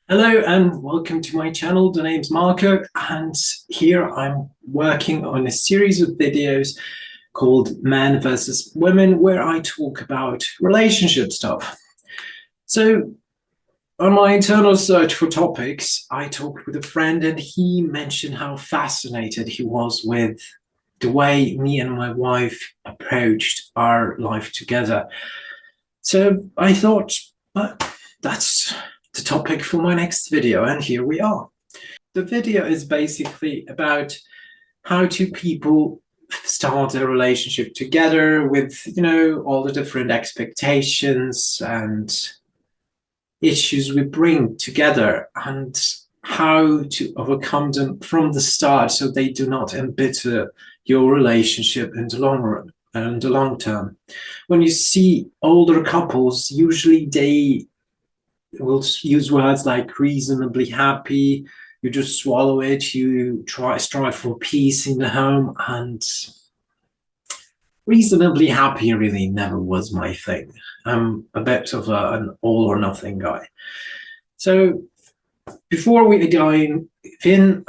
Hello and welcome to my channel. The name's Marco, and here I'm working on a series of videos called Men versus Women, where I talk about relationship stuff. So on my internal search for topics, I talked with a friend and he mentioned how fascinated he was with the way me and my wife approached our life together. So I thought, well, that's the topic for my next video, and here we are. The video is basically about how two people start a relationship together with, all the different expectations and issues we bring together and how to overcome them from the start so they do not embitter your relationship in the long run and in the long term. When you see older couples, usually they will use words like reasonably happy. You just swallow it. You strive for peace in the home, and reasonably happy really never was my thing. I'm a bit of an all or nothing guy. So before we dive in,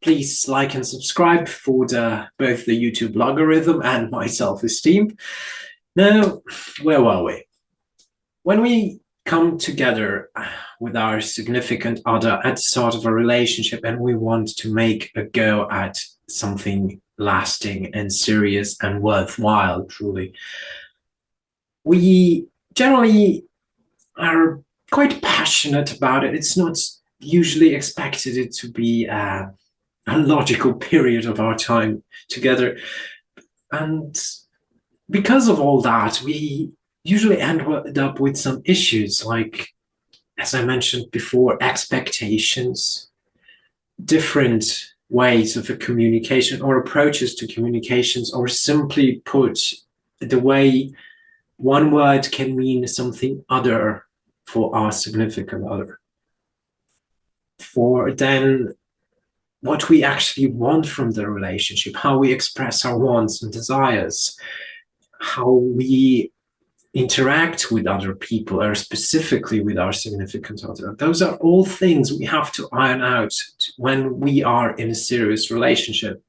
please like and subscribe for both the YouTube logarithm and my self-esteem. Now, where were we? When we come together with our significant other at the start of a relationship and we want to make a go at something lasting and serious and worthwhile, truly, we generally are quite passionate about it. It's not usually expected it to be a logical period of our time together. And because of all that, we usually end up with some issues like, as I mentioned before, expectations, different ways of a communication or approaches to communications, or simply put, the way one word can mean something other for our significant other. For then what we actually want from the relationship, how we express our wants and desires, how we interact with other people, or specifically with our significant other. Those are all things we have to iron out when we are in a serious relationship.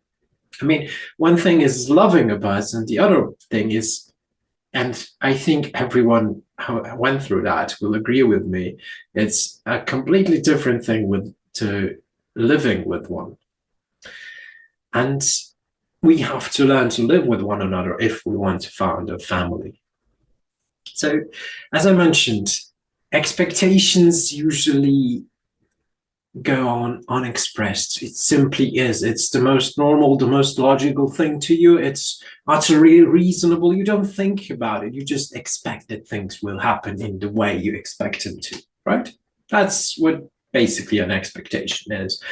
I mean, one thing is loving a person, the other thing is, and I think everyone who went through that will agree with me, it's a completely different thing to living with one. And we have to learn to live with one another if we want to found a family. So, as I mentioned, expectations usually go on unexpressed. It simply is. It's the most normal, the most logical thing to you. It's utterly reasonable. You don't think about it. You just expect that things will happen in the way you expect them to, right? That's what basically an expectation is.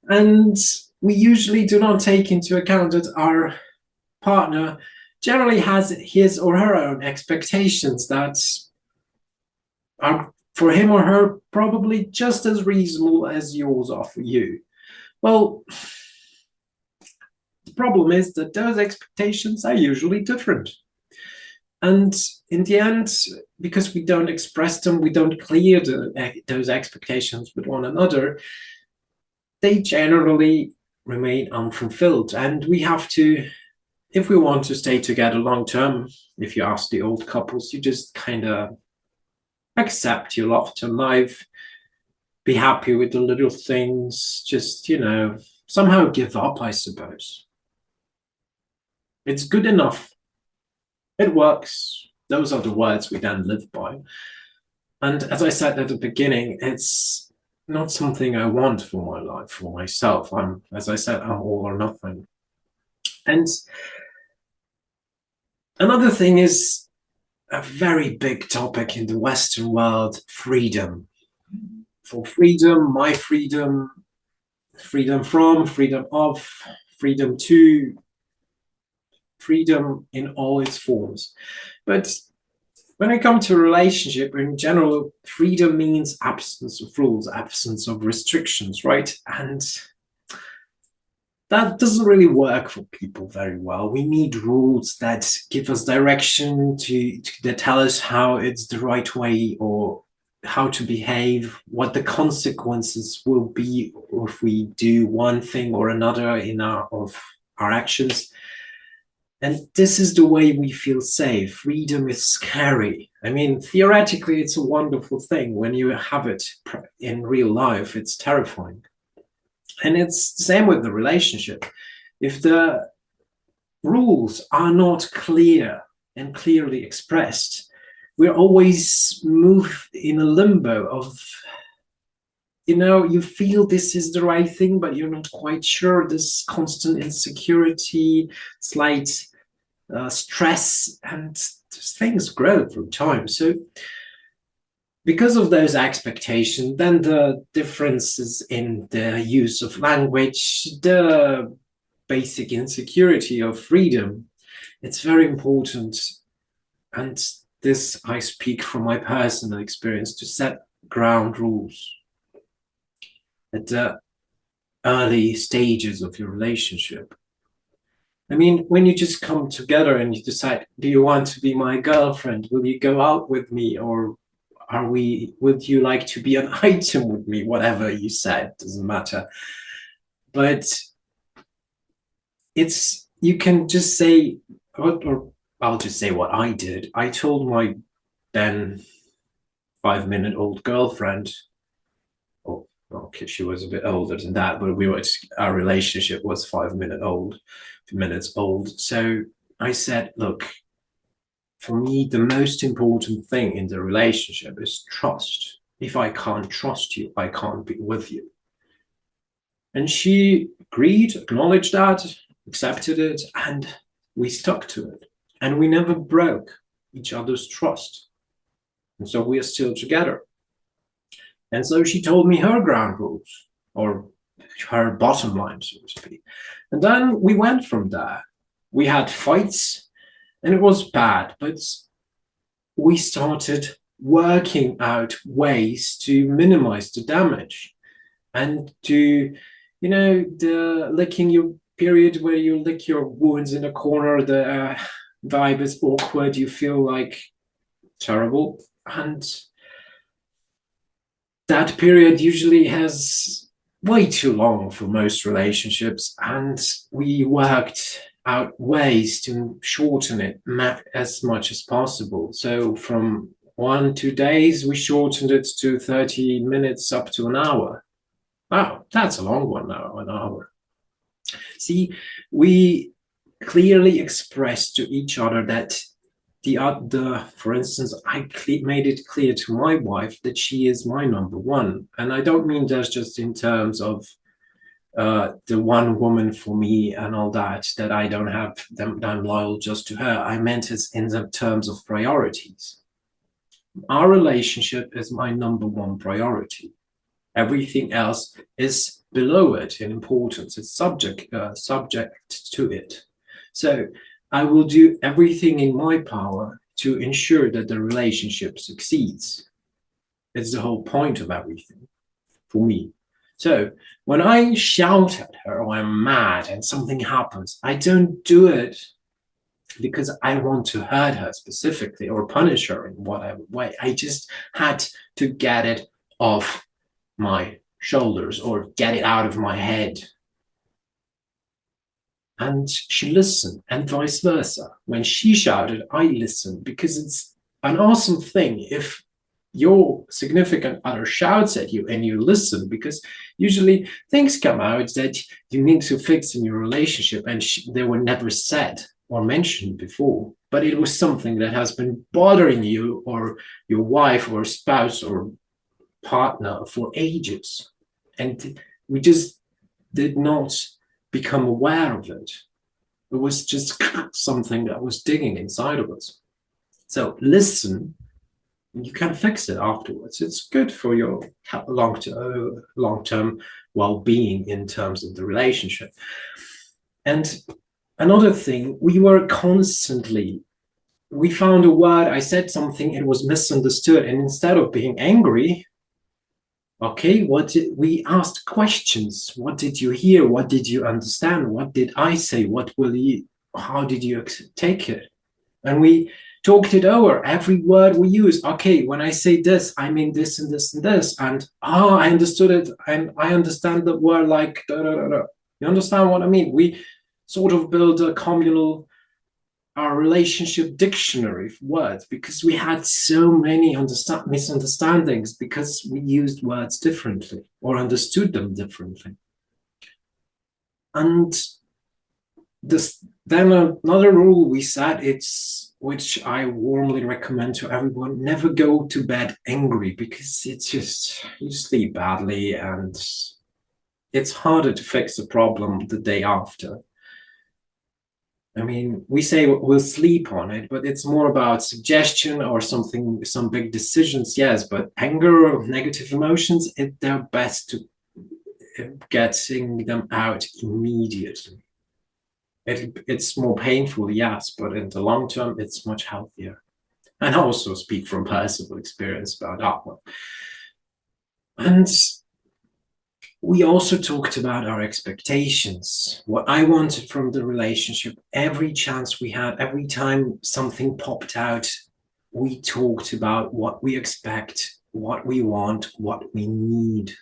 And we usually do not take into account that our partner generally has his or her own expectations that are for him or her probably just as reasonable as yours are for you. Well, the problem is that those expectations are usually different. And in the end, because we don't express them, we don't clear those expectations with one another, they generally remain unfulfilled. And we have to, if we want to stay together long term, if you ask the old couples, you just kind of accept your lot in life, be happy with the little things, just, somehow give up, I suppose. It's good enough. It works. Those are the words we then live by. And as I said at the beginning, it's not something I want for my life, for myself. As I said, I'm all or nothing. And another thing is a very big topic in the Western world, freedom. For freedom, my freedom, freedom from, freedom of, freedom to, freedom in all its forms. But when I come to a relationship, in general, freedom means absence of rules, absence of restrictions, right? And that doesn't really work for people very well. We need rules that give us direction, that tell us how it's the right way, or how to behave, what the consequences will be if we do one thing or another in our actions. And this is the way we feel safe. Freedom is scary. I mean, theoretically, it's a wonderful thing. When you have it in real life, it's terrifying. And it's the same with the relationship. If the rules are not clear and clearly expressed, we're always moved in a limbo of, you feel this is the right thing, but you're not quite sure. This constant insecurity, slight stress, and things grow through time. So because of those expectations, then the differences in the use of language, the basic insecurity of freedom, it's very important. And this, I speak from my personal experience, to set ground rules at the early stages of your relationship. I mean, when you just come together and you decide, do you want to be my girlfriend? Will you go out with me? Or would you like to be an item with me? Whatever you said, doesn't matter. But you can just say, or I'll just say what I did. I told my then 5-minute-old girlfriend, oh, okay, she was a bit older than that, but our relationship was 5 minutes old. So I said, look, for me, the most important thing in the relationship is trust. If I can't trust you, I can't be with you. And she agreed, acknowledged that, accepted it, and we stuck to it. And we never broke each other's trust. And so we are still together. And so she told me her ground rules, or her bottom line, so to speak. And then we went from there. We had fights, and it was bad, but we started working out ways to minimize the damage. And to, the licking your period where you lick your wounds in a corner, the vibe is awkward, you feel like terrible. And that period usually has way too long for most relationships, and we worked out ways to shorten it as much as possible. So from 1-2 days, we shortened it to 30 minutes up to an hour. Wow, that's a long one now, an hour. See, we clearly expressed to each other that for instance, I made it clear to my wife that she is my number one. And I don't mean that just in terms of the one woman for me and all that I don't have them, I'm loyal just to her. I meant it in the terms of priorities. Our relationship is my number one priority. Everything else is below it in importance. It's subject to it. So I will do everything in my power to ensure that the relationship succeeds. It's the whole point of everything for me. So when I shout at her or I'm mad and something happens, I don't do it because I want to hurt her specifically or punish her in whatever way. I just had to get it off my shoulders or get it out of my head. And she listened, and vice versa. When she shouted, I listened, because it's an awesome thing if your significant other shouts at you and you listen, because usually things come out that you need to fix in your relationship and they were never said or mentioned before, but it was something that has been bothering you or your wife or spouse or partner for ages, and we just did not become aware of it. It was just something that was digging inside of us. So listen, you can fix it afterwards. It's good for your long-term well-being in terms of the relationship. And another thing, we found a word, I said something, it was misunderstood, and instead of being angry, okay, we asked questions. What did you hear? What did you understand? What did I say? How did you take it? And we talked it over, every word we use. Okay, when I say this, I mean this and this and this. And I understood it. And I understand the word like da, da, da, da. You understand what I mean? We sort of build a communal, our relationship dictionary of words, because we had so many misunderstandings because we used words differently or understood them differently. And then another rule we set, which I warmly recommend to everyone: never go to bed angry, because it's just, you sleep badly and it's harder to fix the problem the day after. I mean, we say we'll sleep on it, but it's more about suggestion or something, some big decisions, yes. But anger or negative emotions, they're best to getting them out immediately. It's more painful, yes, but in the long term, it's much healthier. And I also speak from personal experience about that one. And we also talked about our expectations, what I wanted from the relationship. Every chance we had, every time something popped out, we talked about what we expect, what we want, what we need,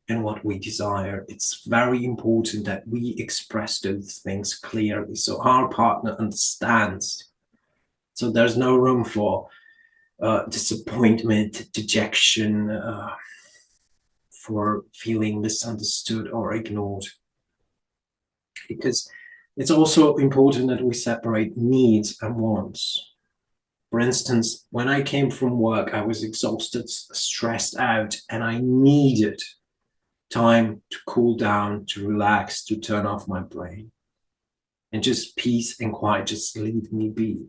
and what we desire. It's very important that we express those things clearly so our partner understands. So there's no room for disappointment, dejection, for feeling misunderstood or ignored. Because it's also important that we separate needs and wants. For instance, when I came from work, I was exhausted, stressed out, and I needed time to cool down, to relax, to turn off my brain. And just peace and quiet, just leave me be.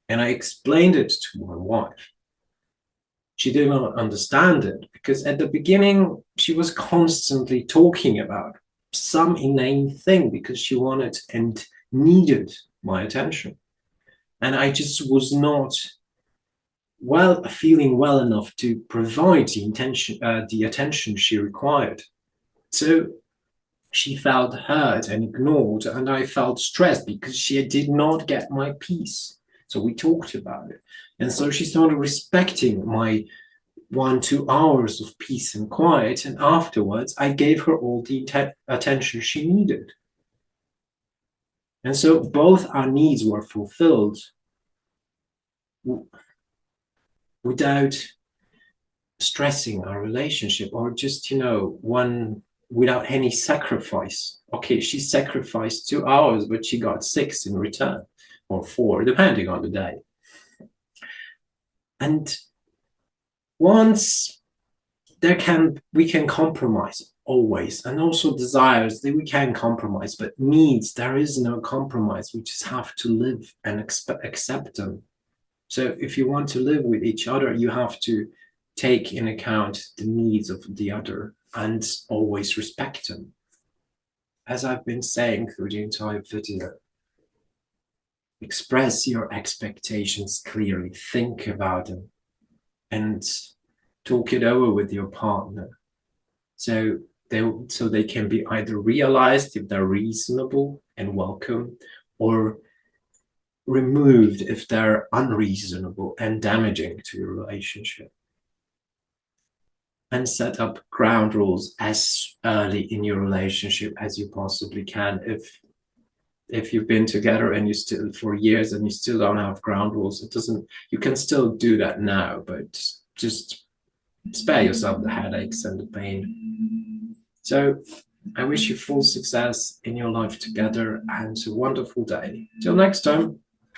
And I explained it to my wife. She did not understand it because at the beginning, she was constantly talking about some inane thing because she wanted and needed my attention. And I just was not feeling well enough to provide the attention she required. So she felt hurt and ignored, and I felt stressed because she did not get my peace. So we talked about it. And so she started respecting my 1-2 hours of peace and quiet. And afterwards, I gave her all the attention she needed. And so both our needs were fulfilled without stressing our relationship, or just, one without any sacrifice. Okay, she sacrificed 2 hours, but she got 6 in return, or 4, depending on the day. And once we can compromise always, and also desires that we can compromise, but needs, there is no compromise. We just have to live and accept them. So if you want to live with each other, you have to take in account the needs of the other and always respect them. As I've been saying through the entire video, express your expectations clearly, think about them, and talk it over with your partner. So they can be either realized if they're reasonable and welcome, or removed if they're unreasonable and damaging to your relationship. And set up ground rules as early in your relationship as you possibly can. If you've been together and you still for years and you still don't have ground rules, you can still do that now, but just spare yourself the headaches and the pain. So I wish you full success in your life together and a wonderful day. Till next time.